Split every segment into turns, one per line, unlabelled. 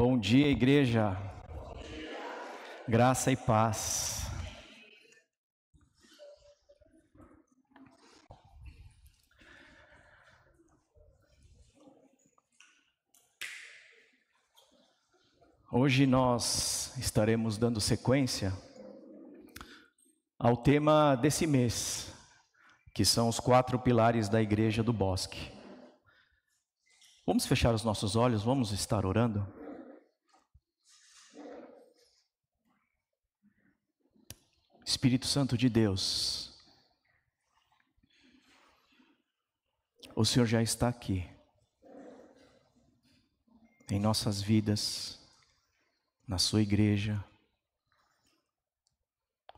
Bom dia, igreja. Graça e paz. Hoje nós estaremos dando sequência ao tema desse mês, que são os 4 pilares da Igreja do Bosque. Vamos fechar os nossos olhos, vamos estar orando. Espírito Santo de Deus, o Senhor já está aqui, em nossas vidas, na sua igreja.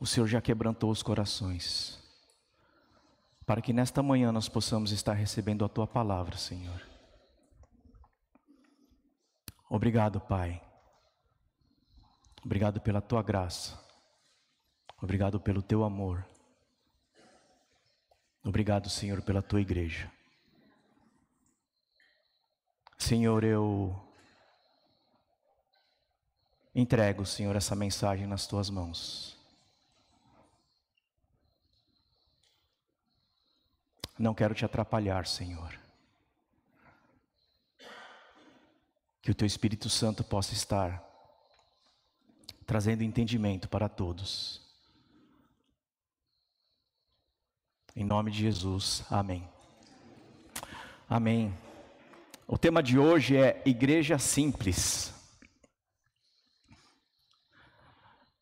O Senhor já quebrantou os corações, para que nesta manhã nós possamos estar recebendo a Tua palavra, Senhor. Obrigado, Pai. Obrigado pela Tua graça. Obrigado pelo Teu amor. Obrigado, Senhor, pela Tua igreja. Senhor, eu entrego, Senhor, essa mensagem nas Tuas mãos. Não quero Te atrapalhar, Senhor. Que o Teu Espírito Santo possa estar trazendo entendimento para todos. Em nome de Jesus, amém. Amém. O tema de hoje é Igreja Simples.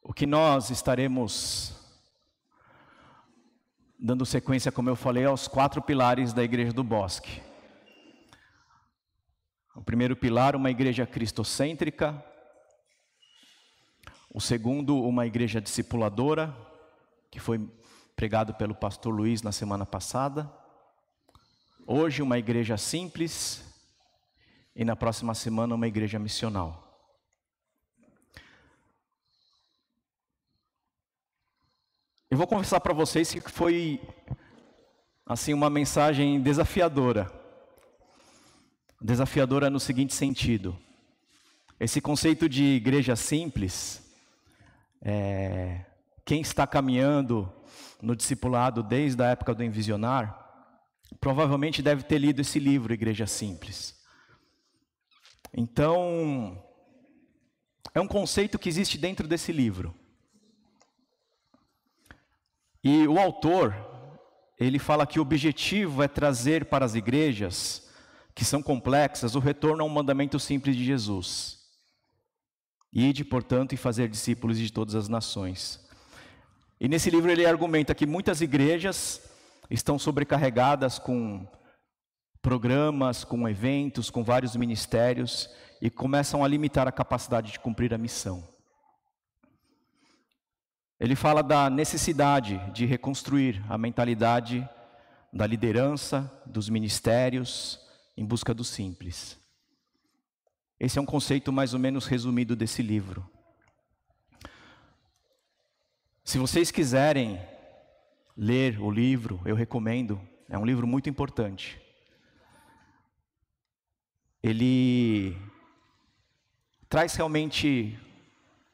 O que nós estaremos dando sequência, como eu falei, aos 4 pilares da Igreja do Bosque. O primeiro pilar, uma igreja cristocêntrica. O segundo, uma igreja discipuladora, que foi pregado pelo pastor Luiz na semana passada. Hoje, uma igreja simples. E na próxima semana, uma igreja missional. Eu vou confessar para vocês que foi assim uma mensagem desafiadora. Desafiadora no seguinte sentido. Esse conceito de igreja simples, quem está caminhando no discipulado desde a época do Envisionar, provavelmente deve ter lido esse livro, Igreja Simples. Então, é um conceito que existe dentro desse livro. E o autor, ele fala que o objetivo é trazer para as igrejas que são complexas o retorno a um mandamento simples de Jesus. Ide, portanto, e fazer discípulos de todas as nações. E nesse livro ele argumenta que muitas igrejas estão sobrecarregadas com programas, com eventos, com vários ministérios e começam a limitar a capacidade de cumprir a missão. Ele fala da necessidade de reconstruir a mentalidade da liderança, dos ministérios, em busca do simples. Esse é um conceito mais ou menos resumido desse livro. Se vocês quiserem ler o livro, eu recomendo. É um livro muito importante. Ele traz realmente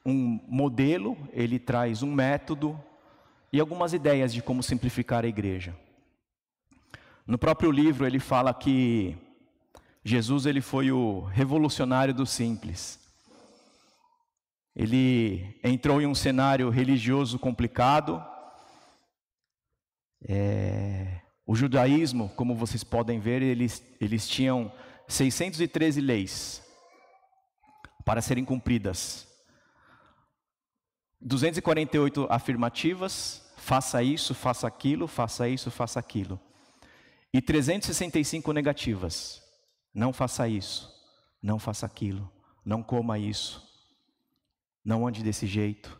um modelo, ele traz um método e algumas ideias de como simplificar a igreja. No próprio livro ele fala que Jesus ele foi o revolucionário do simples. Ele entrou em um cenário religioso complicado. O judaísmo, como vocês podem ver, eles tinham 613 leis para serem cumpridas. 248 afirmativas, faça isso, faça aquilo, faça isso, faça aquilo. E 365 negativas, não faça isso, não faça aquilo, não coma isso, não ande desse jeito,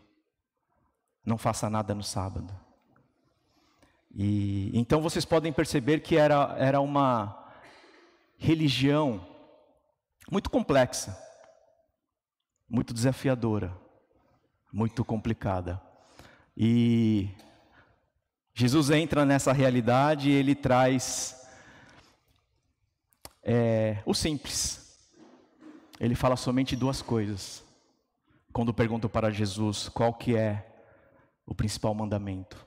não faça nada no sábado. E então vocês podem perceber que era uma religião muito complexa, muito desafiadora, muito complicada. E Jesus entra nessa realidade e ele traz o simples. ele fala somente duas coisas. Quando perguntam para Jesus qual que é o principal mandamento.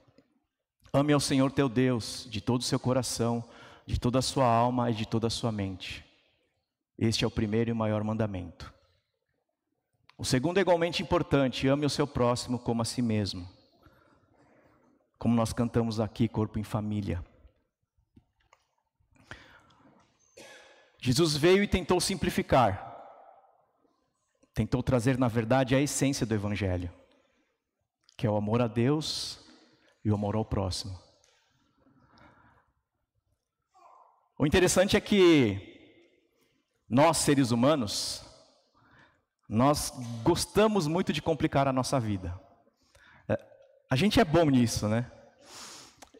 Ame ao Senhor teu Deus de todo o seu coração, de toda a sua alma e de toda a sua mente. Este é o primeiro e maior mandamento. O segundo é igualmente importante: ame o seu próximo como a si mesmo. Como nós cantamos aqui, corpo em família. Jesus veio e tentou simplificar. Tentou trazer, na verdade, a essência do Evangelho, que é o amor a Deus e o amor ao próximo. O interessante é que nós, seres humanos, nós gostamos muito de complicar a nossa vida. A gente é bom nisso, né?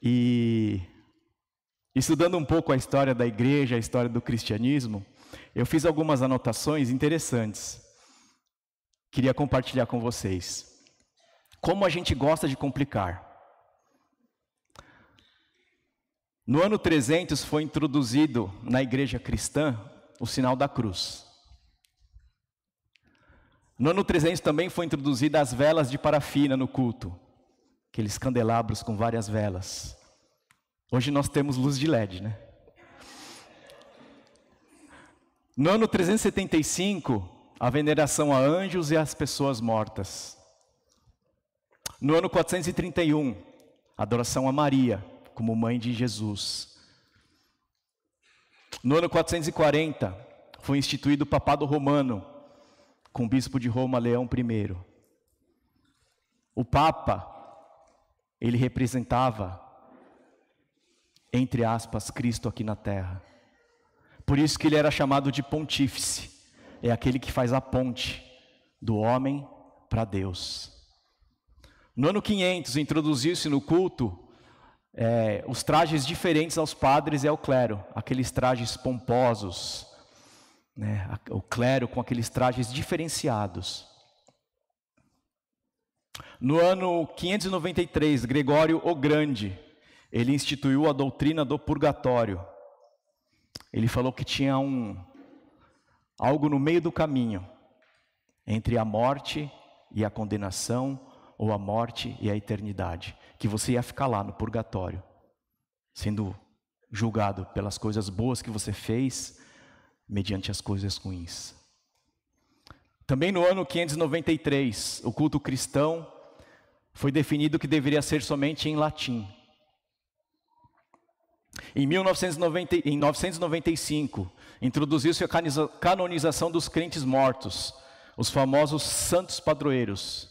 E estudando um pouco a história da igreja, a história do cristianismo, eu fiz algumas anotações interessantes. Queria compartilhar com vocês. Como a gente gosta de complicar. No ano 300 foi introduzido na igreja cristã o sinal da cruz. No ano 300 também foi introduzida as velas de parafina no culto. Aqueles candelabros com várias velas. Hoje nós temos luz de LED, né? No ano 375, a veneração a anjos e às pessoas mortas. No ano 431, a adoração a Maria, como mãe de Jesus. No ano 440, foi instituído o papado romano, com o bispo de Roma, Leão I. O Papa, ele representava, entre aspas, Cristo aqui na terra. Por isso que ele era chamado de pontífice. É aquele que faz a ponte do homem para Deus. No ano 500, introduziu-se no culto os trajes diferentes aos padres e ao clero. Aqueles trajes pomposos, né? O clero com aqueles trajes diferenciados. No ano 593, Gregório o Grande, ele instituiu a doutrina do purgatório. Ele falou que tinha algo no meio do caminho, entre a morte e a condenação, ou a morte e a eternidade, que você ia ficar lá no purgatório, sendo julgado pelas coisas boas que você fez, mediante as coisas ruins. Também no ano 593, o culto cristão foi definido que deveria ser somente em latim. Em 995, introduziu-se a canonização dos crentes mortos, os famosos santos padroeiros.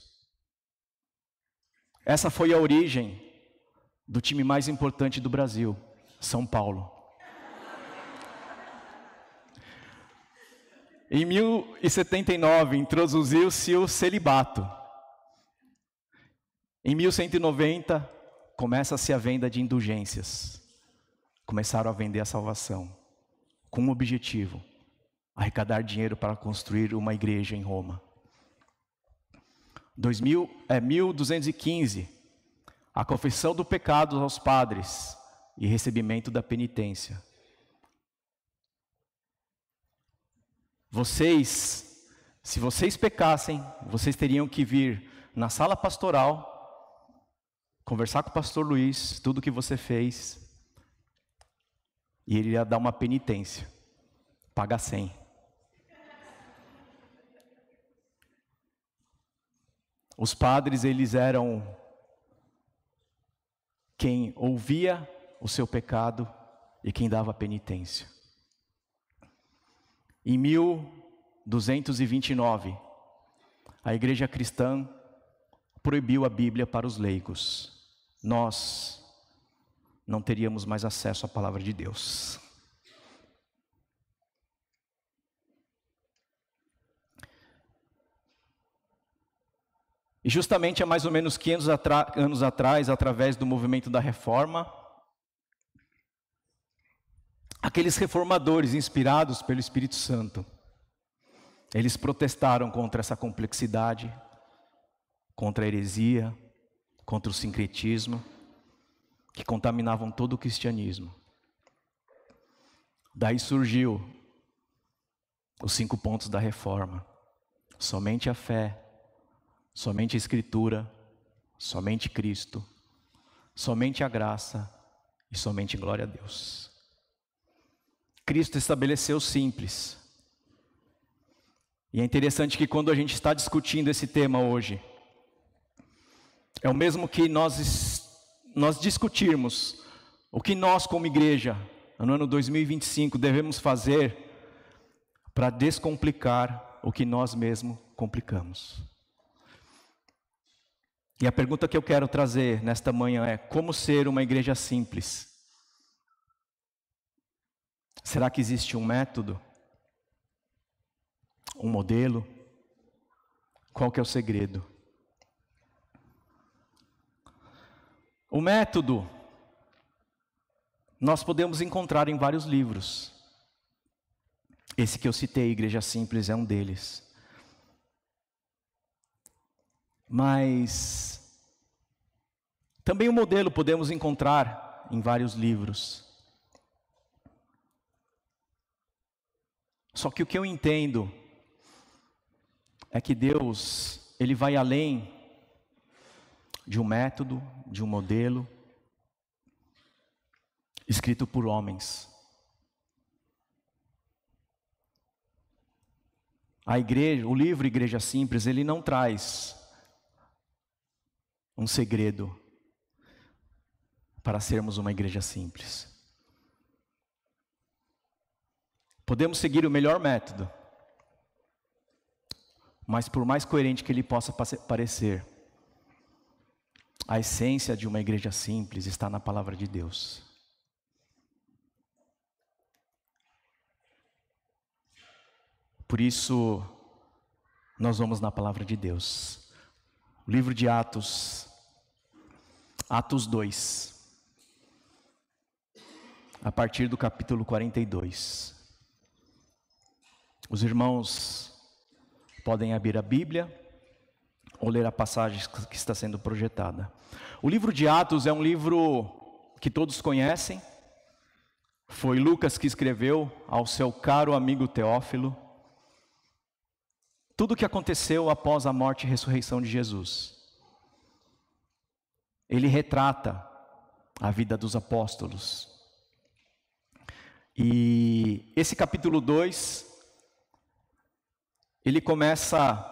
Essa foi a origem do time mais importante do Brasil, São Paulo. Em 1079, introduziu-se o celibato. Em 1190, começa-se a venda de indulgências. Começaram a vender a salvação, com um objetivo: arrecadar dinheiro para construir uma igreja em Roma. 1215, a confissão do pecado aos padres e recebimento da penitência. Se vocês pecassem, vocês teriam que vir na sala pastoral, conversar com o pastor Luiz, tudo que você fez, e ele ia dar uma penitência, paga 100. Os padres, eles eram quem ouvia o seu pecado e quem dava penitência. Em 1229, a igreja cristã proibiu a Bíblia para os leigos. Nós não teríamos mais acesso à palavra de Deus. E justamente há mais ou menos 500 anos atrás, através do movimento da Reforma, aqueles reformadores inspirados pelo Espírito Santo, eles protestaram contra essa complexidade, contra a heresia, contra o sincretismo, que contaminavam todo o cristianismo. Daí surgiu os 5 pontos da reforma: somente a fé, somente a Escritura, somente Cristo, somente a graça e somente glória a Deus. Cristo estabeleceu simples. E é interessante que quando a gente está discutindo esse tema hoje, é o mesmo que nós discutirmos o que nós como igreja, no ano 2025, devemos fazer para descomplicar o que nós mesmos complicamos. E a pergunta que eu quero trazer nesta manhã é: como ser uma igreja simples? Será que existe um método? Um modelo? Qual que é o segredo? O método nós podemos encontrar em vários livros. Esse que eu citei, Igreja Simples, é um deles. Mas também o modelo podemos encontrar em vários livros. Só que o que eu entendo é que Deus, Ele vai além de um método, de um modelo escrito por homens. A igreja, o livro Igreja Simples, ele não traz um segredo para sermos uma igreja simples. Podemos seguir o melhor método, mas por mais coerente que ele possa parecer, a essência de uma igreja simples está na palavra de Deus. Por isso, nós vamos na palavra de Deus. O livro de Atos, Atos 2, a partir do capítulo 42. Os irmãos podem abrir a Bíblia ou ler a passagem que está sendo projetada. O livro de Atos é um livro que todos conhecem. Foi Lucas que escreveu ao seu caro amigo Teófilo tudo o que aconteceu após a morte e ressurreição de Jesus. Ele retrata a vida dos apóstolos. E esse capítulo 2, ele começa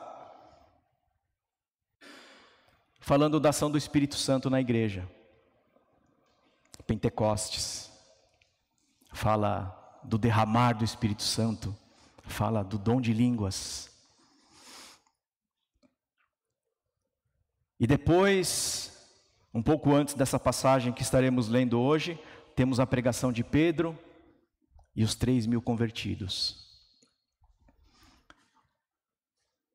falando da ação do Espírito Santo na igreja. Pentecostes. Fala do derramar do Espírito Santo. Fala do dom de línguas. E depois, um pouco antes dessa passagem que estaremos lendo hoje, temos a pregação de Pedro e os 3.000 convertidos.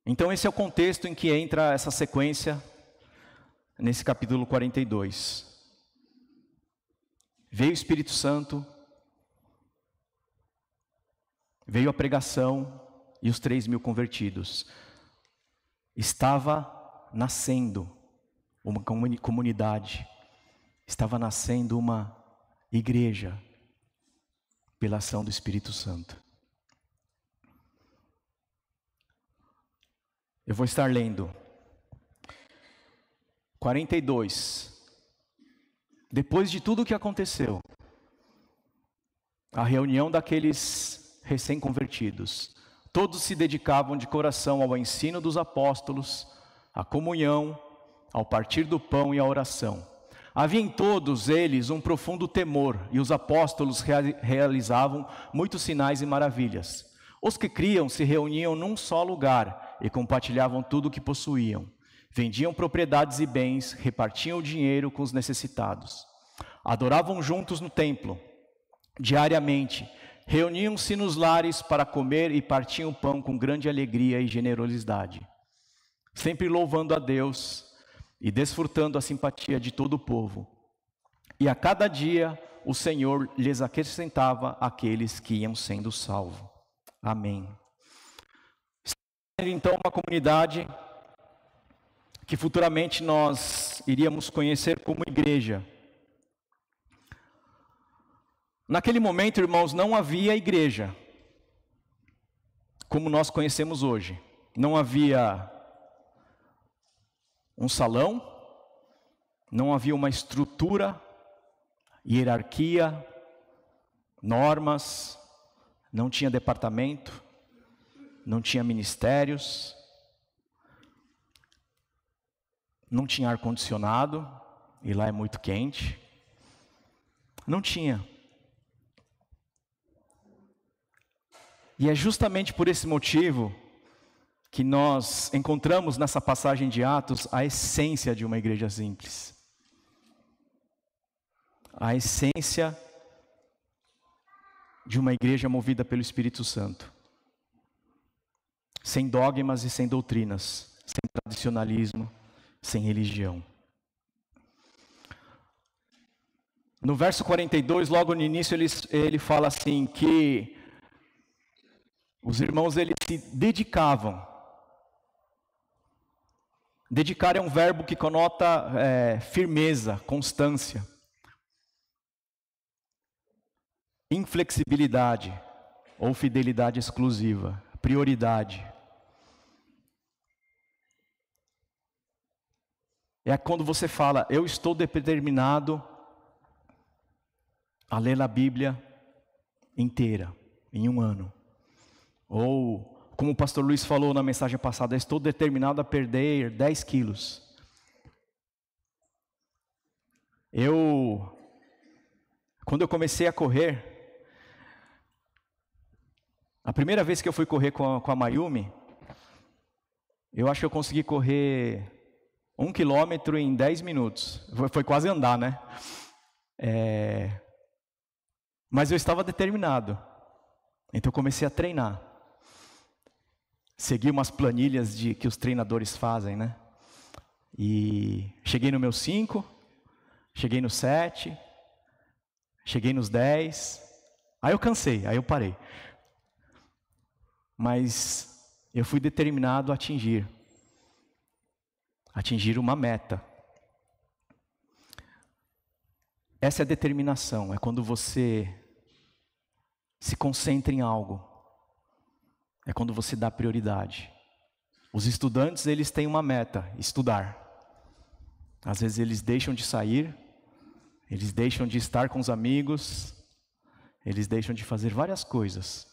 Então esse é o contexto em que entra essa sequência nesse capítulo 42. Veio o Espírito Santo, veio a pregação e os 3.000 convertidos. Estava nascendo uma comunidade, estava nascendo uma igreja pela ação do Espírito Santo. Eu vou estar lendo 42. Depois de tudo o que aconteceu, a reunião daqueles recém-convertidos, todos se dedicavam de coração ao ensino dos apóstolos, à comunhão, ao partir do pão e à oração. Havia em todos eles um profundo temor, e os apóstolos realizavam muitos sinais e maravilhas. Os que criam se reuniam num só lugar e compartilhavam tudo o que possuíam. Vendiam propriedades e bens, repartiam o dinheiro com os necessitados. Adoravam juntos no templo, diariamente. Reuniam-se nos lares para comer e partiam o pão com grande alegria e generosidade, sempre louvando a Deus e desfrutando a simpatia de todo o povo. E a cada dia o Senhor lhes acrescentava aqueles que iam sendo salvos. Amém. Então, uma comunidade que futuramente nós iríamos conhecer como igreja. Naquele momento, irmãos, não havia igreja. como nós conhecemos hoje. Não havia um salão, não havia uma estrutura, hierarquia, normas, não tinha departamento, não tinha ministérios, não tinha ar-condicionado, e lá é muito quente. Não tinha. E é justamente por esse motivo que nós encontramos nessa passagem de Atos a essência de uma igreja simples. A essência de uma igreja movida pelo Espírito Santo. Sem dogmas e sem doutrinas, sem tradicionalismo, sem religião. No verso 42, logo no início, ele fala assim que os irmãos eles se dedicavam. Dedicar é um verbo que conota firmeza, constância, inflexibilidade ou fidelidade exclusiva, prioridade. É quando você fala, eu estou determinado a ler a Bíblia inteira, em um ano. Ou, como o pastor Luiz falou na mensagem passada, estou determinado a perder 10 quilos. Quando eu comecei a correr, a primeira vez que eu fui correr com a Mayumi, eu acho que eu consegui correr 1 quilômetro em 10 minutos. Foi quase andar, né? Mas eu estava determinado. Então eu comecei a treinar. Segui umas planilhas que os treinadores fazem, né? E cheguei no meu 5, cheguei no 7, cheguei nos 10. Aí eu cansei, aí eu parei. Mas eu fui determinado a atingir uma meta. Essa é a determinação, é quando você se concentra em algo. É quando você dá prioridade. Os estudantes, eles têm uma meta, estudar. Às vezes eles deixam de sair, eles deixam de estar com os amigos, eles deixam de fazer várias coisas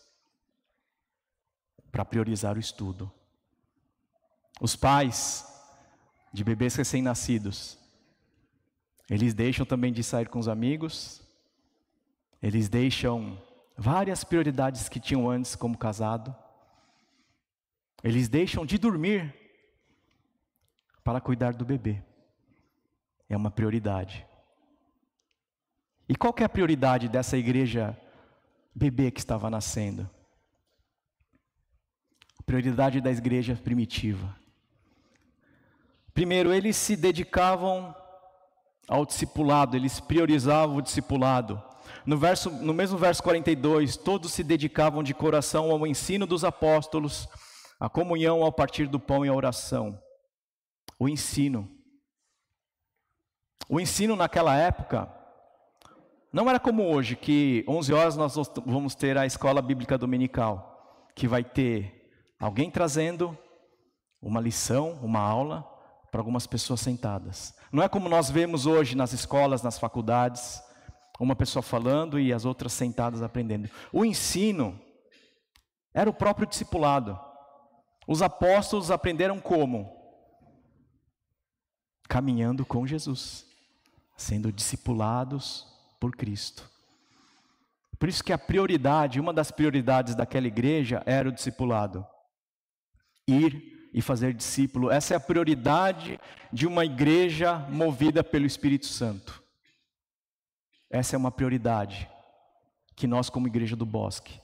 para priorizar o estudo. Os pais de bebês recém-nascidos, eles deixam também de sair com os amigos, eles deixam várias prioridades que tinham antes como casado, eles deixam de dormir para cuidar do bebê. É uma prioridade. E qual que é a prioridade dessa igreja bebê que estava nascendo? A prioridade da igreja primitiva. Primeiro, eles se dedicavam ao discipulado, eles priorizavam o discipulado. No mesmo verso 42, todos se dedicavam de coração ao ensino dos apóstolos, à comunhão, ao partir do pão e à oração. O ensino. O ensino naquela época não era como hoje, que 11 horas nós vamos ter a escola bíblica dominical, que vai ter alguém trazendo uma lição, uma aula, para algumas pessoas sentadas. Não é como nós vemos hoje nas escolas, nas faculdades, uma pessoa falando e as outras sentadas aprendendo. O ensino era o próprio discipulado. Os apóstolos aprenderam como? Caminhando com Jesus, sendo discipulados por Cristo. Por isso que a prioridade, uma das prioridades daquela igreja era o discipulado. Ir e fazer discípulo. Essa é a prioridade de uma igreja movida pelo Espírito Santo. Essa é uma prioridade que nós, como igreja do Bosque,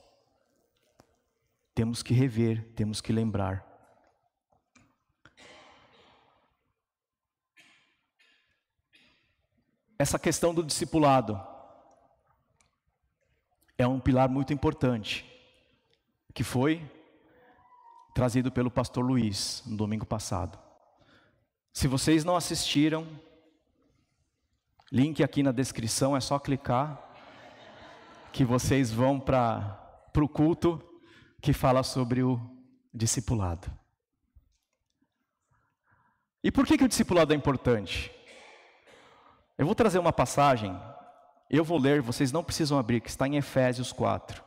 temos que rever, temos que lembrar. Essa questão do discipulado é um pilar muito importante, que foi trazido pelo pastor Luiz no domingo passado. Se vocês não assistiram, link aqui na descrição, é só clicar, que vocês vão para o culto que fala sobre o discipulado. E por que o discipulado é importante? Eu vou trazer uma passagem, eu vou ler, vocês não precisam abrir, que está em Efésios 4.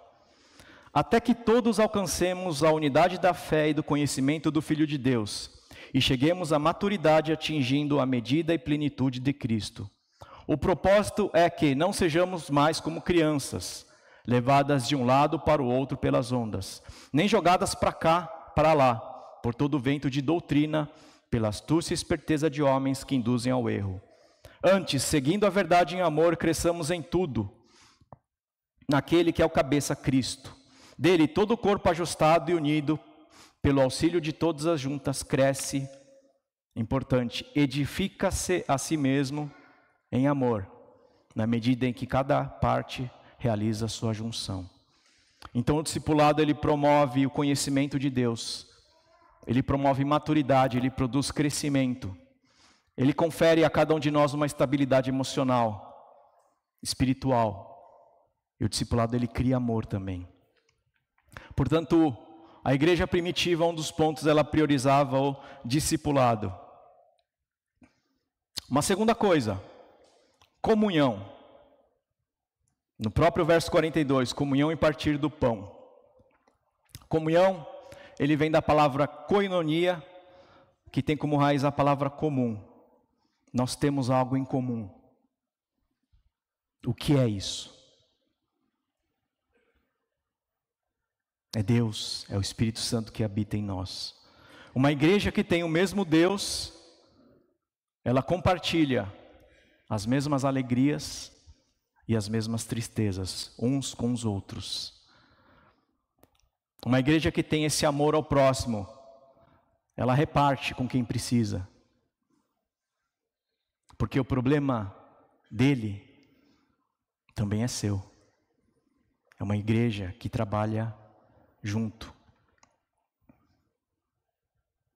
Até que todos alcancemos a unidade da fé e do conhecimento do Filho de Deus, e cheguemos à maturidade atingindo a medida e plenitude de Cristo. O propósito é que não sejamos mais como crianças, levadas de um lado para o outro pelas ondas, nem jogadas para cá, para lá, por todo o vento de doutrina, pela astúcia e esperteza de homens que induzem ao erro. Antes, seguindo a verdade em amor, cresçamos em tudo, naquele que é o cabeça, Cristo. Dele, todo o corpo ajustado e unido, pelo auxílio de todas as juntas, cresce, importante, edifica-se a si mesmo em amor, na medida em que cada parte realiza a sua junção. Então o discipulado, ele promove o conhecimento de Deus, ele promove maturidade, ele produz crescimento, ele confere a cada um de nós uma estabilidade emocional, espiritual, e o discipulado, ele cria amor também. Portanto, a igreja primitiva, um dos pontos, ela priorizava o discipulado. Uma segunda coisa, comunhão. No próprio verso 42, comunhão em partir do pão. Comunhão, ele vem da palavra koinonia, que tem como raiz a palavra comum. Nós temos algo em comum. O que é isso? É Deus, é o Espírito Santo que habita em nós. Uma igreja que tem o mesmo Deus, ela compartilha as mesmas alegrias e as mesmas tristezas, uns com os outros. Uma igreja que tem esse amor ao próximo, ela reparte com quem precisa. Porque o problema dele também é seu. É uma igreja que trabalha junto.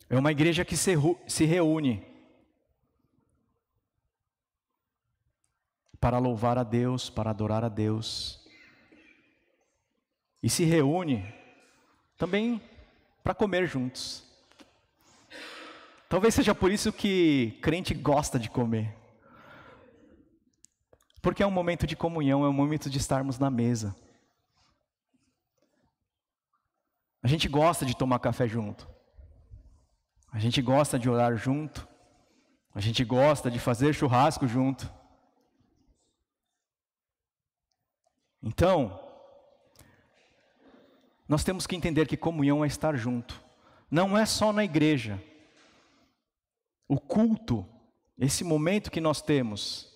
É uma igreja que se reúne para louvar a Deus, para adorar a Deus. E se reúne também para comer juntos. Talvez seja por isso que crente gosta de comer. Porque é um momento de comunhão, é um momento de estarmos na mesa. A gente gosta de tomar café junto. A gente gosta de orar junto. A gente gosta de fazer churrasco junto. Então, nós temos que entender que comunhão é estar junto. Não é só na igreja. O culto, esse momento que nós temos,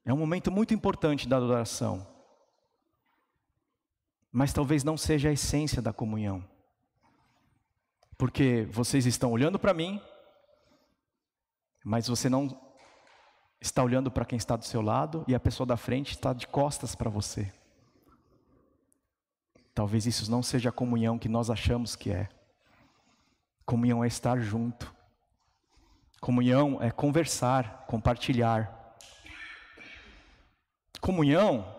é um momento muito importante da adoração. Mas talvez não seja a essência da comunhão. Porque vocês estão olhando para mim, mas você não está olhando para quem está do seu lado, e a pessoa da frente está de costas para você. Talvez isso não seja a comunhão que nós achamos que é. Comunhão é estar junto. Comunhão é conversar, compartilhar. Comunhão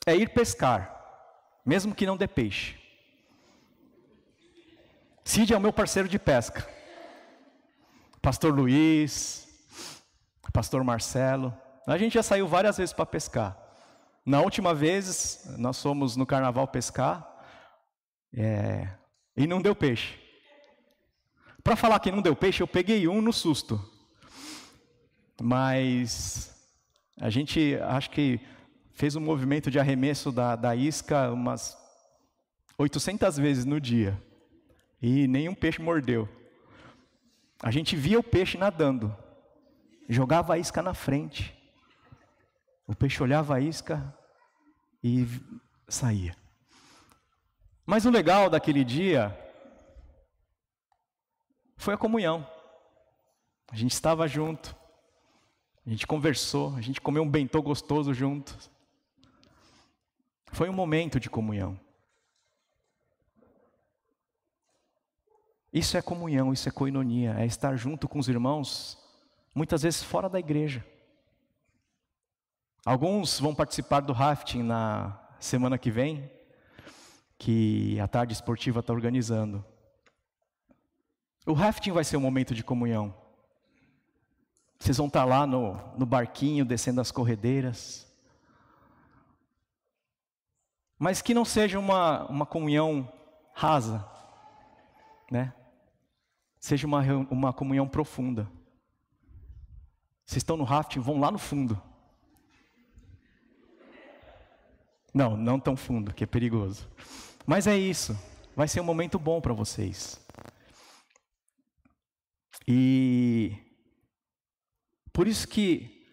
é ir pescar, mesmo que não dê peixe. Cid é o meu parceiro de pesca. Pastor Luiz, Pastor Marcelo. A gente já saiu várias vezes para pescar. Na última vez, nós fomos no carnaval pescar, e não deu peixe. Para falar que não deu peixe, eu peguei um no susto. Mas a gente, acho que fez um movimento de arremesso da isca umas 800 vezes no dia. E nenhum peixe mordeu. A gente via o peixe nadando. Jogava a isca na frente. O peixe olhava a isca e saía. Mas o legal daquele dia foi a comunhão. A gente estava junto. A gente conversou, a gente comeu um bentô gostoso juntos. Foi um momento de comunhão. Isso é comunhão, isso é koinonia, é estar junto com os irmãos, muitas vezes fora da igreja. Alguns vão participar do rafting na semana que vem, que a tarde esportiva está organizando. O rafting vai ser um momento de comunhão. Vocês vão estar lá no barquinho, descendo as corredeiras. Mas que não seja uma comunhão rasa, né? Seja uma comunhão profunda. Vocês estão no rafting, vão lá no fundo. Não tão fundo, que é perigoso. Mas é isso, vai ser um momento bom para vocês. E por isso que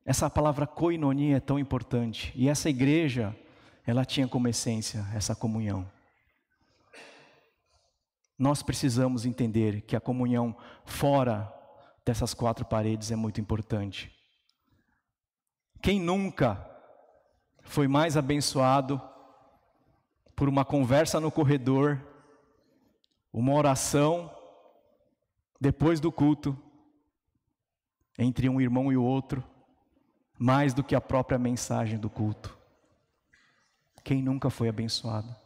essa palavra koinonia é tão importante. E essa igreja, ela tinha como essência essa comunhão. Nós precisamos entender que a comunhão fora dessas quatro paredes é muito importante. Quem nunca foi mais abençoado por uma conversa no corredor, uma oração depois do culto, entre um irmão e o outro, mais do que a própria mensagem do culto? Quem nunca foi abençoado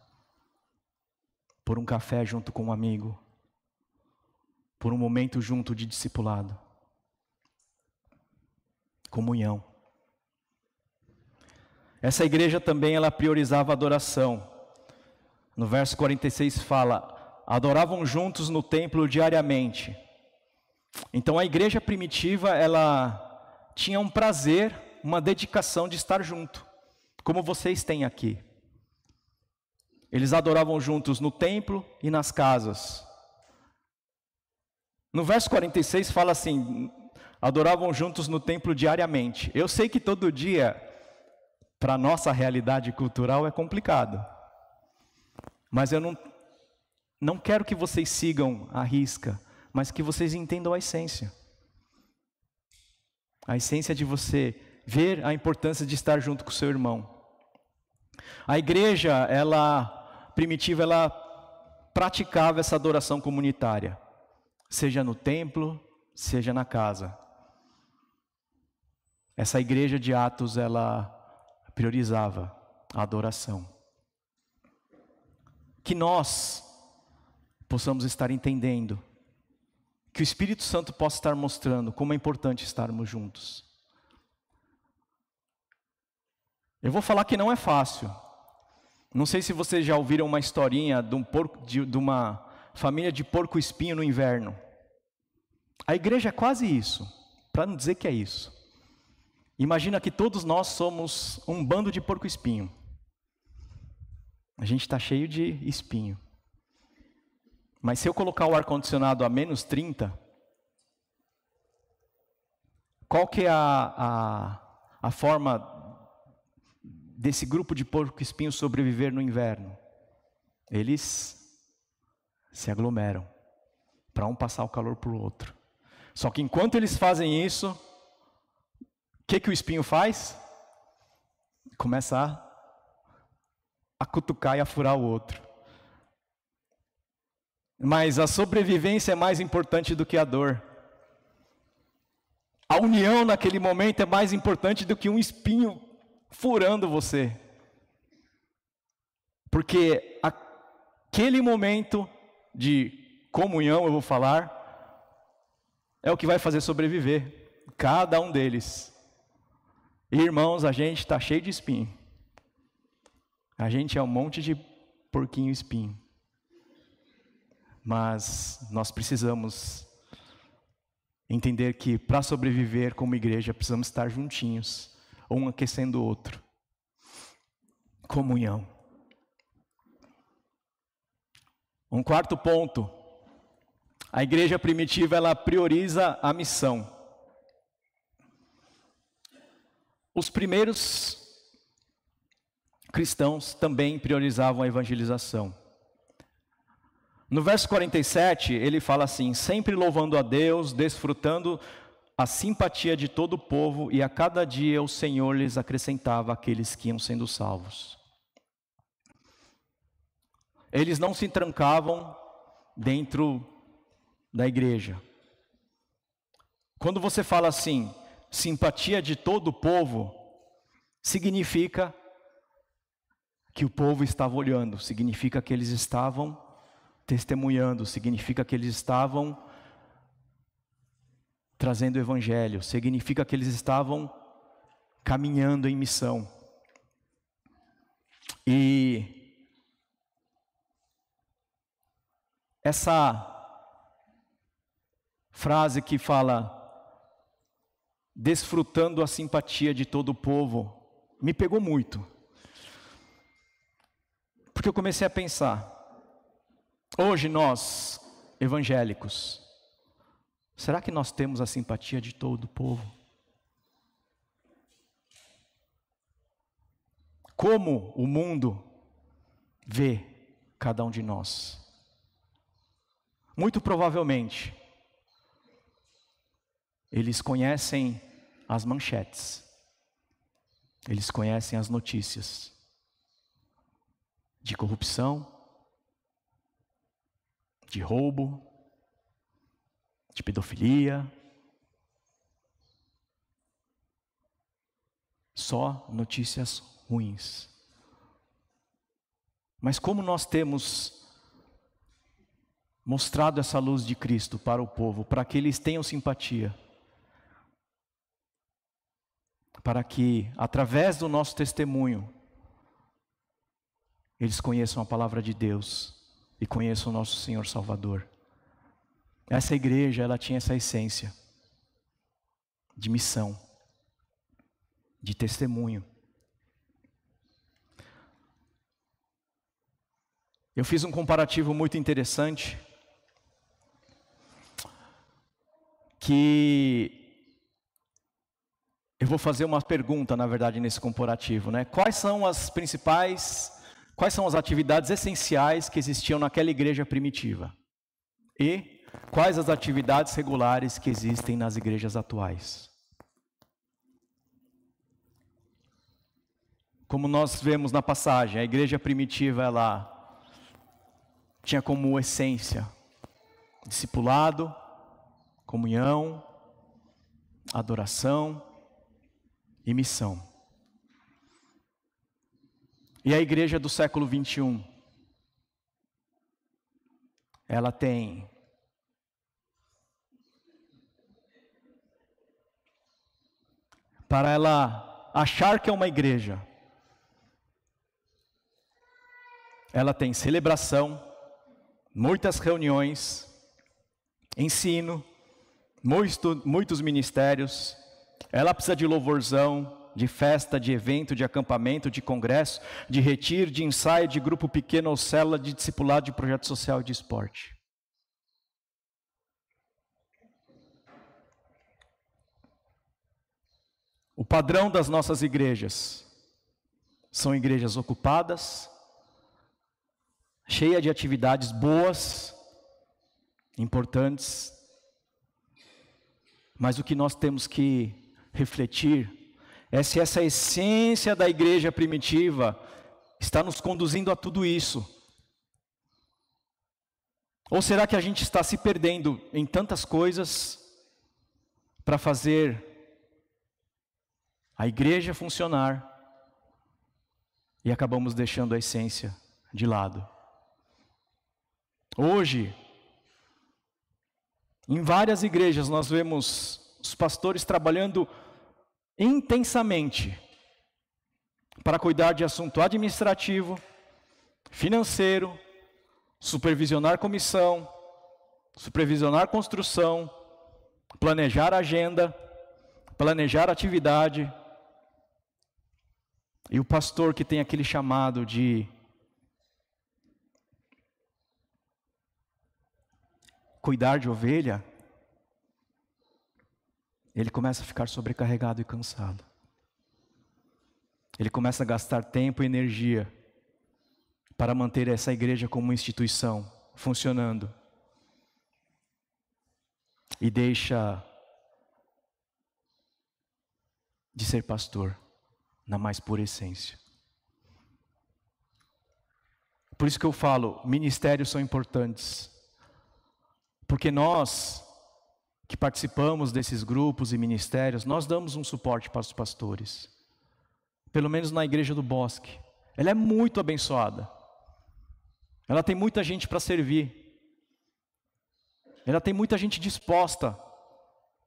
por um café junto com um amigo, por um momento junto de discipulado? Comunhão. Essa igreja também, ela priorizava a adoração. No verso 46 fala: adoravam juntos no templo diariamente. Então a igreja primitiva, ela tinha um prazer, uma dedicação de estar junto, como vocês têm aqui. Eles adoravam juntos no templo e nas casas. No verso 46 fala assim: adoravam juntos no templo diariamente. Eu sei que todo dia, para a nossa realidade cultural, é complicado. Mas eu não quero que vocês sigam à risca, mas que vocês entendam a essência. A essência de você ver a importância de estar junto com o seu irmão. A igreja, primitiva, ela praticava essa adoração comunitária, seja no templo, seja na casa. Essa igreja de Atos, ela priorizava a adoração. Que nós possamos estar entendendo, que o Espírito Santo possa estar mostrando como é importante estarmos juntos. Eu vou falar que não é fácil. Não sei se vocês já ouviram uma historinha de uma família de porco-espinho no inverno. A igreja é quase isso, para não dizer que é isso. Imagina que todos nós somos um bando de porco-espinho. A gente está cheio de espinho. Mas se eu colocar o ar-condicionado a menos 30, qual que é a forma desse grupo de porco-espinho sobreviver no inverno? Eles se aglomeram para um passar o calor para o outro. Só que enquanto eles fazem isso, o que o espinho faz? Começa a cutucar e a furar o outro. Mas a sobrevivência é mais importante do que a dor. A união naquele momento é mais importante do que um espinho furando você. Porque aquele momento de comunhão, eu vou falar, é o que vai fazer sobreviver cada um deles. Irmãos, a gente está cheio de espinho. A gente é um monte de porquinho espinho. Mas nós precisamos entender que para sobreviver como igreja precisamos estar juntinhos, um aquecendo o outro. Comunhão. Um quarto ponto. A igreja primitiva, ela prioriza a missão. Os primeiros cristãos também priorizavam a evangelização. No verso 47, ele fala assim: sempre louvando a Deus, desfrutando a simpatia de todo o povo, e a cada dia o Senhor lhes acrescentava aqueles que iam sendo salvos. Eles não se trancavam dentro da igreja. Quando você fala assim, simpatia de todo o povo, significa que o povo estava olhando, significa que eles estavam testemunhando, significa que eles estavam trazendo o evangelho, significa que eles estavam caminhando em missão. E essa frase que fala desfrutando a simpatia de todo o povo, me pegou muito. Porque eu comecei a pensar, hoje nós, evangélicos, será que nós temos a simpatia de todo o povo? Como o mundo vê cada um de nós? Muito provavelmente, eles conhecem as manchetes, eles conhecem as notícias de corrupção, de roubo, de pedofilia. Só notícias ruins. Mas como nós temos mostrado essa luz de Cristo para o povo, para que eles tenham simpatia, para que, através do nosso testemunho, eles conheçam a palavra de Deus e conheçam o nosso Senhor Salvador. Essa igreja, ela tinha essa essência de missão, de testemunho. Eu fiz um comparativo muito interessante, que eu vou fazer uma pergunta, na verdade, nesse comparativo, né? Quais são as atividades essenciais que existiam naquela igreja primitiva? E quais as atividades regulares que existem nas igrejas atuais? Como nós vemos na passagem, a igreja primitiva, ela tinha como essência discipulado, comunhão, adoração e missão. E a igreja do século 21, ela tem para ela achar que é uma igreja, ela tem celebração, muitas reuniões, ensino, muitos ministérios. Ela precisa de louvorzão, de festa, de evento, de acampamento, de congresso, de retiro, de ensaio, de grupo pequeno ou célula, de discipulado, de projeto social e de esporte. O padrão das nossas igrejas são igrejas ocupadas, cheias de atividades boas, importantes, mas o que nós temos que refletir é se essa essência da igreja primitiva está nos conduzindo a tudo isso. Ou será que a gente está se perdendo em tantas coisas para fazer a igreja funcionar e acabamos deixando a essência de lado? Hoje, em várias igrejas nós vemos os pastores trabalhando intensamente para cuidar de assunto administrativo, financeiro, supervisionar comissão, supervisionar construção, planejar agenda, planejar atividade. E o pastor que tem aquele chamado de cuidar de ovelha, ele começa a ficar sobrecarregado e cansado. Ele começa a gastar tempo e energia para manter essa igreja como instituição funcionando. E deixa de ser pastor na mais pura essência. Por isso que eu falo, ministérios são importantes. Porque nós que participamos desses grupos e ministérios, nós damos um suporte para os pastores. Pelo menos na igreja do Bosque, Ela é muito abençoada. Ela tem muita gente para servir. Ela tem muita gente disposta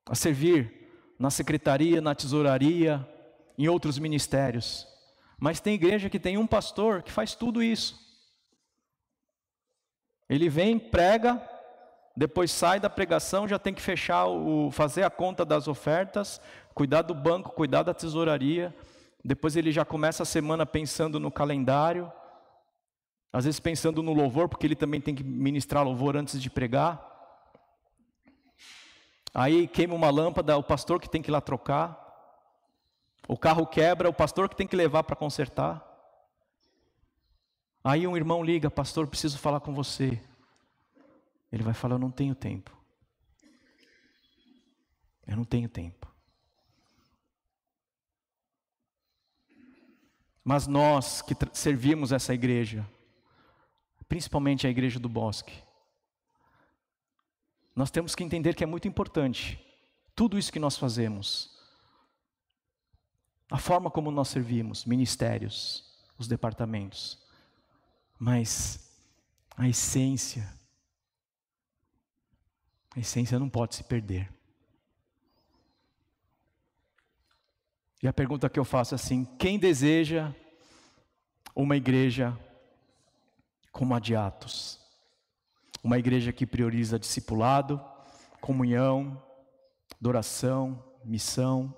a servir na secretaria, na tesouraria, em outros ministérios. Mas tem igreja que tem um pastor que faz tudo isso. Ele vem, prega, depois sai da pregação, já tem que fazer a conta das ofertas, cuidar do banco, cuidar da tesouraria. Depois ele já começa a semana pensando no calendário, às vezes pensando no louvor, porque ele também tem que ministrar louvor antes de pregar. Aí queima uma lâmpada, o pastor que tem que ir lá trocar. O carro quebra, o pastor que tem que levar para consertar. Aí um irmão liga: pastor, preciso falar com você. Ele vai falar: eu não tenho tempo. Eu não tenho tempo. Mas nós que servimos essa igreja, principalmente a igreja do Bosque, nós temos que entender que é muito importante tudo isso que nós fazemos. A forma como nós servimos, ministérios, os departamentos. Mas a essência não pode se perder. E a pergunta que eu faço é assim: quem deseja uma igreja como a de Atos? Uma igreja que prioriza discipulado, comunhão, adoração, missão.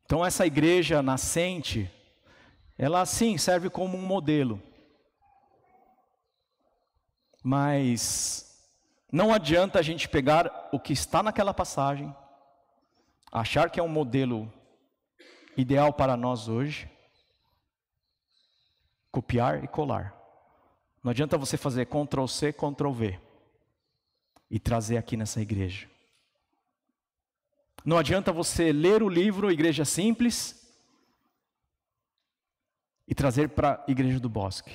Então essa igreja nascente, ela sim serve como um modelo. Mas não adianta a gente pegar o que está naquela passagem, achar que é um modelo ideal para nós hoje, copiar e colar. Não adianta você fazer Ctrl+C, Ctrl+V e trazer aqui nessa igreja. Não adianta você ler o livro Igreja Simples e trazer para a Igreja do Bosque,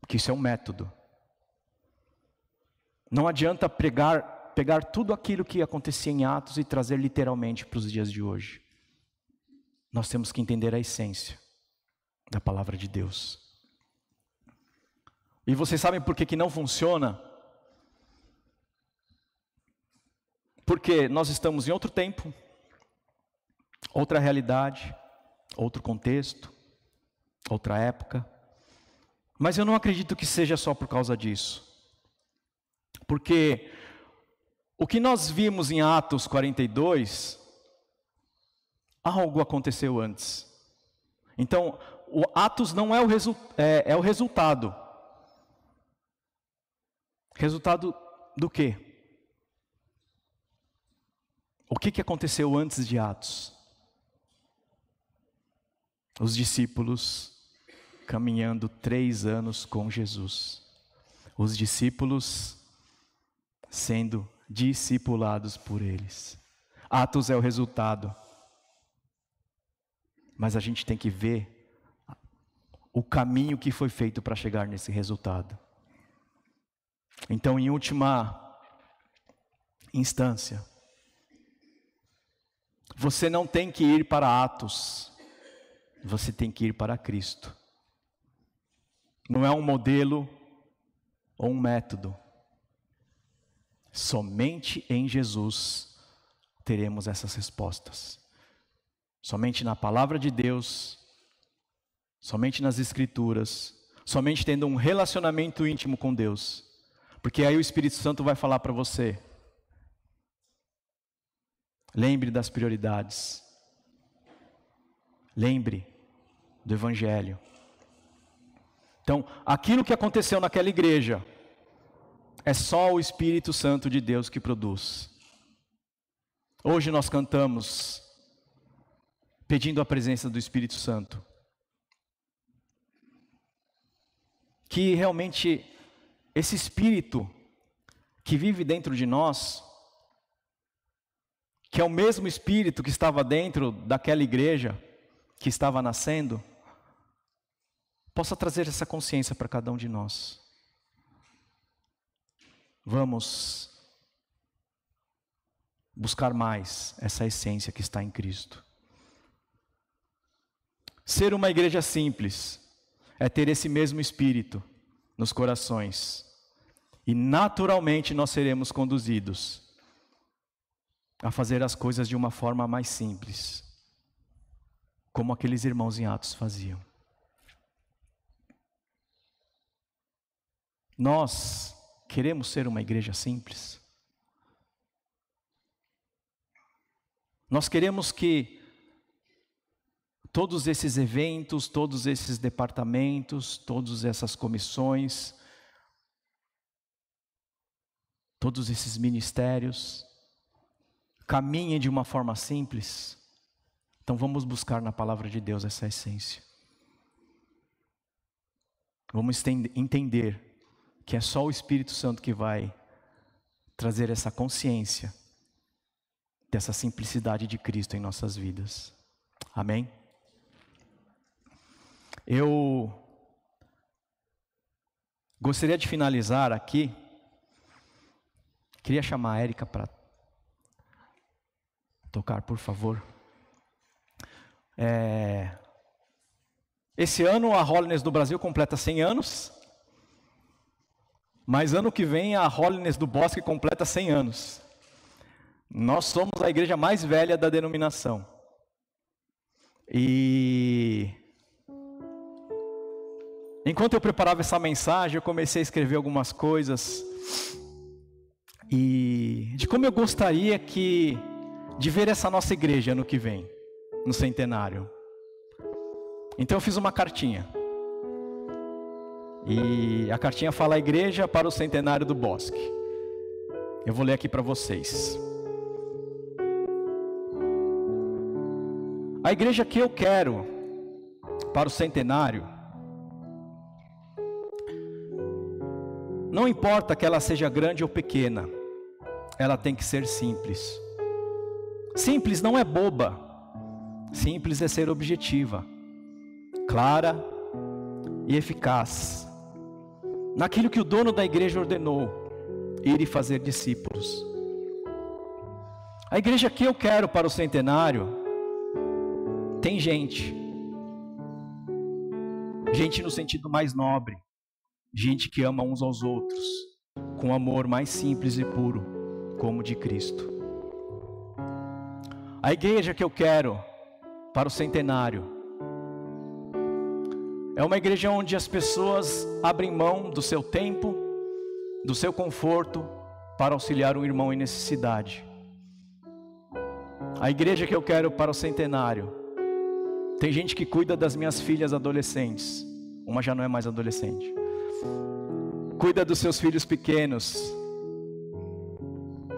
porque isso é um método. Não adianta pegar tudo aquilo que acontecia em Atos e trazer literalmente para os dias de hoje. Nós temos que entender a essência da palavra de Deus. E vocês sabem por que não funciona? Porque nós estamos em outro tempo, outra realidade, outro contexto, outra época. Mas eu não acredito que seja só por causa disso. Porque o que nós vimos em Atos 42, algo aconteceu antes. Então, o Atos não é o resultado. Resultado do quê? O que aconteceu antes de Atos? Os discípulos caminhando 3 anos com Jesus. Os discípulos sendo discipulados por eles. Atos é o resultado. Mas a gente tem que ver o caminho que foi feito para chegar nesse resultado. Então, em última instância, você não tem que ir para Atos, você tem que ir para Cristo. Não é um modelo ou um método. Somente em Jesus teremos essas respostas. Somente na palavra de Deus, somente nas Escrituras, somente tendo um relacionamento íntimo com Deus. Porque aí o Espírito Santo vai falar para você: lembre das prioridades. Lembre do Evangelho. Então, aquilo que aconteceu naquela igreja, é só o Espírito Santo de Deus que produz. Hoje nós cantamos pedindo a presença do Espírito Santo. Que realmente esse Espírito que vive dentro de nós, que é o mesmo Espírito que estava dentro daquela igreja que estava nascendo, possa trazer essa consciência para cada um de nós. Vamos buscar mais essa essência que está em Cristo. Ser uma igreja simples é ter esse mesmo espírito nos corações. E naturalmente nós seremos conduzidos a fazer as coisas de uma forma mais simples, como aqueles irmãos em Atos faziam. Nós queremos ser uma igreja simples. Nós queremos que todos esses eventos, todos esses departamentos, todas essas comissões, todos esses ministérios caminhem de uma forma simples. Então vamos buscar na palavra de Deus essa essência. Vamos entender que é só o Espírito Santo que vai trazer essa consciência dessa simplicidade de Cristo em nossas vidas. Amém? Eu gostaria de finalizar aqui. Queria chamar a Érica para tocar, por favor. Esse ano a Holiness do Brasil completa 100 anos. Mas ano que vem a Holiness do Bosque completa 100 anos. Nós somos a igreja mais velha da denominação. E enquanto eu preparava essa mensagem, eu comecei a escrever algumas coisas e de como eu gostaria de ver essa nossa igreja ano que vem, no centenário. Então eu fiz uma cartinha. E a cartinha fala: a igreja para o centenário do Bosque. Eu vou ler aqui para vocês. A igreja que eu quero para o centenário, não importa que ela seja grande ou pequena, ela tem que ser simples. Simples não é boba. Simples é ser objetiva, clara e eficaz naquilo que o dono da igreja ordenou: ir e fazer discípulos. A igreja que eu quero para o centenário tem gente no sentido mais nobre, gente que ama uns aos outros com amor mais simples e puro, como o de Cristo. A igreja que eu quero para o centenário é uma igreja onde as pessoas abrem mão do seu tempo, do seu conforto, para auxiliar um irmão em necessidade. A igreja que eu quero para o centenário, tem gente que cuida das minhas filhas adolescentes. Uma já não é mais adolescente. Cuida dos seus filhos pequenos,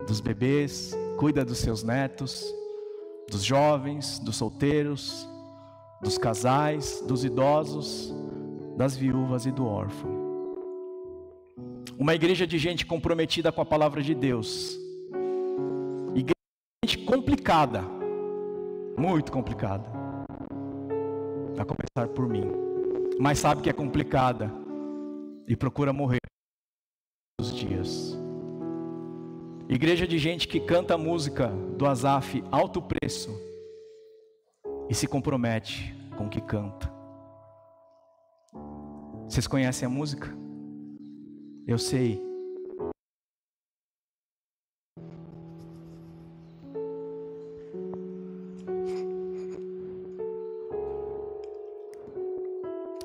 dos bebês, cuida dos seus netos, dos jovens, dos solteiros, dos casais, dos idosos, das viúvas e do órfão. Uma igreja de gente comprometida com a palavra de Deus. Igreja de gente complicada, muito complicada, a começar por mim, mas sabe que é complicada e procura morrer todos os dias. Igreja de gente que canta a música do Asaf, Alto Preço, e se compromete com o que canta. Vocês conhecem a música? Eu sei.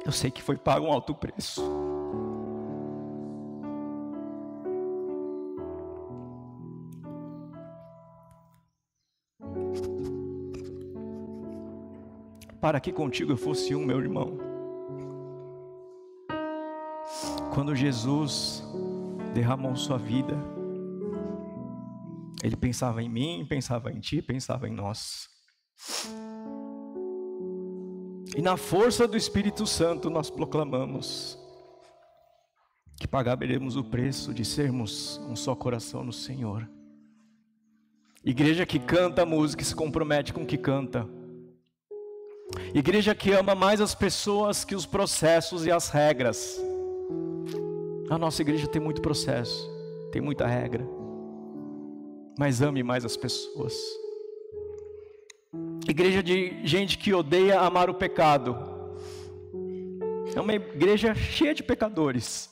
Eu sei que foi pago um alto preço. Para que contigo eu fosse um, meu irmão. Quando Jesus derramou sua vida, Ele pensava em mim, pensava em ti, pensava em nós. E na força do Espírito Santo nós proclamamos que pagaremos o preço de sermos um só coração no Senhor. Igreja que canta a música e se compromete com o que canta. Igreja que ama mais as pessoas que os processos e as regras. A nossa igreja tem muito processo, tem muita regra, mas ame mais as pessoas. igreja de gente que odeia amar o pecado. É uma igreja cheia de pecadores.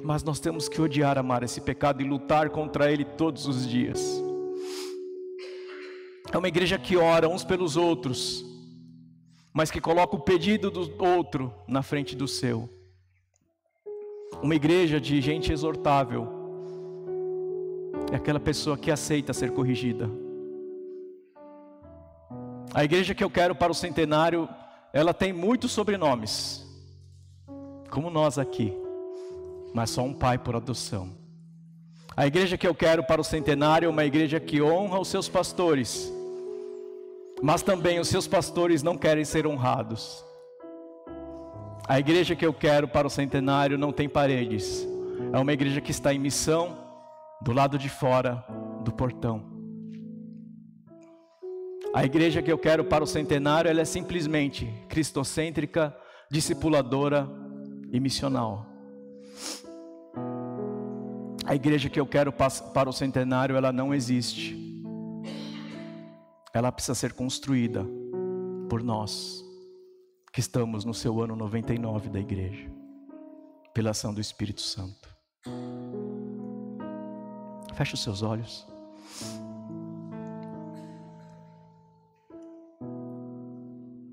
Mas nós temos que odiar, amar esse pecado e lutar contra ele todos os dias. É uma igreja que ora uns pelos outros, mas que coloca o pedido do outro na frente do seu. Uma igreja de gente exortável. É aquela pessoa que aceita ser corrigida. A igreja que eu quero para o centenário, ela tem muitos sobrenomes, como nós aqui, mas só um pai por adoção. A igreja que eu quero para o centenário é uma igreja que honra os seus pastores, mas também os seus pastores não querem ser honrados. A igreja que eu quero para o centenário não tem paredes. É uma igreja que está em missão do lado de fora do portão. A igreja que eu quero para o centenário, ela é simplesmente cristocêntrica, discipuladora e missional. A igreja que eu quero para o centenário, ela não existe. Ela precisa ser construída por nós, que estamos no seu ano 99 da igreja, pela ação do Espírito Santo. Feche os seus olhos.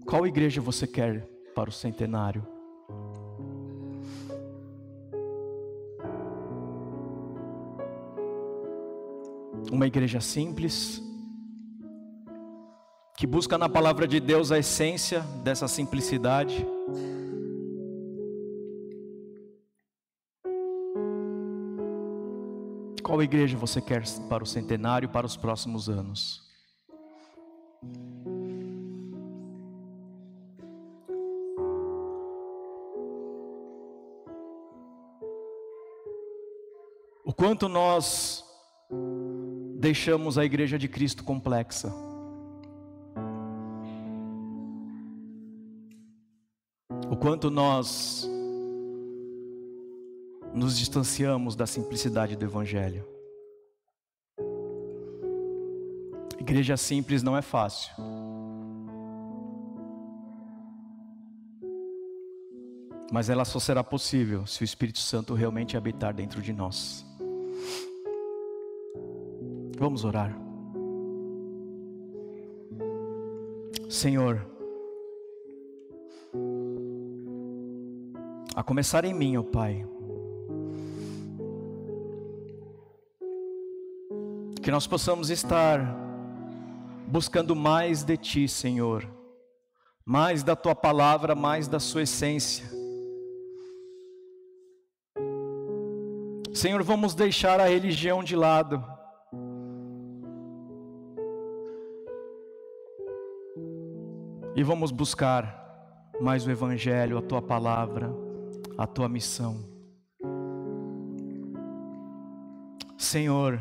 Qual igreja você quer para o centenário? Uma igreja simples, que busca na palavra de Deus a essência dessa simplicidade. Qual igreja você quer para o centenário e para os próximos anos? O quanto nós deixamos a igreja de Cristo complexa. O quanto nós nos distanciamos da simplicidade do Evangelho. Igreja simples não é fácil. Mas ela só será possível se o Espírito Santo realmente habitar dentro de nós. Vamos orar. Senhor, a começar em mim, ó Pai, que nós possamos estar buscando mais de Ti, Senhor, mais da Tua palavra, mais da Sua essência. Senhor, vamos deixar a religião de lado. E vamos buscar mais o Evangelho, a Tua palavra, a Tua missão. Senhor,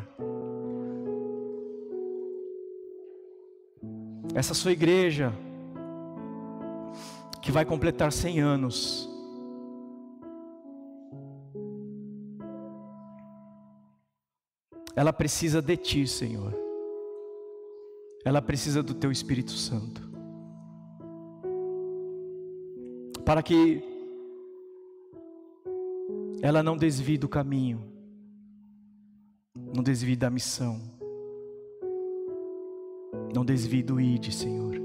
essa Sua igreja, que vai completar 100 anos, ela precisa de Ti, Senhor. Ela precisa do Teu Espírito Santo. Para que ela não desvie do caminho, não desvie da missão, não desvie do ID, Senhor.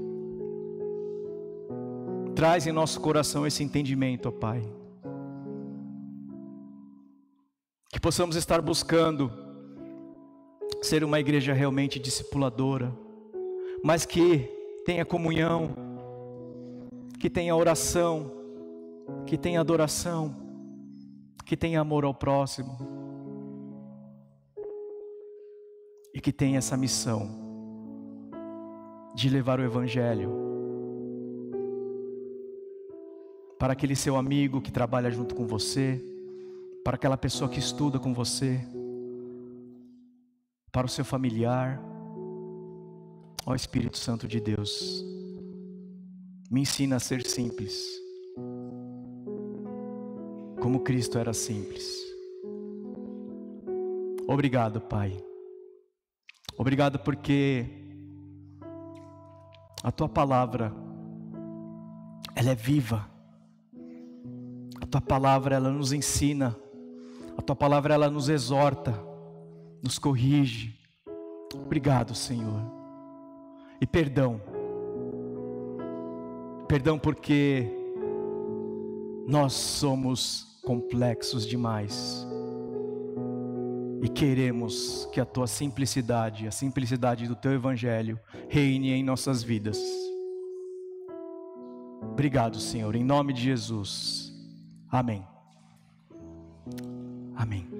Traz em nosso coração esse entendimento, ó Pai. Que possamos estar buscando ser uma igreja realmente discipuladora, mas que tenha comunhão, que tenha oração, que tenha adoração, que tenha amor ao próximo, e que tenha essa missão de levar o Evangelho para aquele seu amigo que trabalha junto com você, para aquela pessoa que estuda com você, para o seu familiar. Ó Espírito Santo de Deus, me ensina a ser simples, como Cristo era simples. Obrigado, Pai. Obrigado porque A tua palavra, ela é viva. A tua palavra, ela nos ensina. A tua palavra, ela nos exorta, nos corrige. Obrigado, Senhor. E perdão. Perdão porque nós somos complexos demais. E queremos que a tua simplicidade, a simplicidade do teu evangelho, reine em nossas vidas. Obrigado, Senhor, em nome de Jesus. Amém. Amém.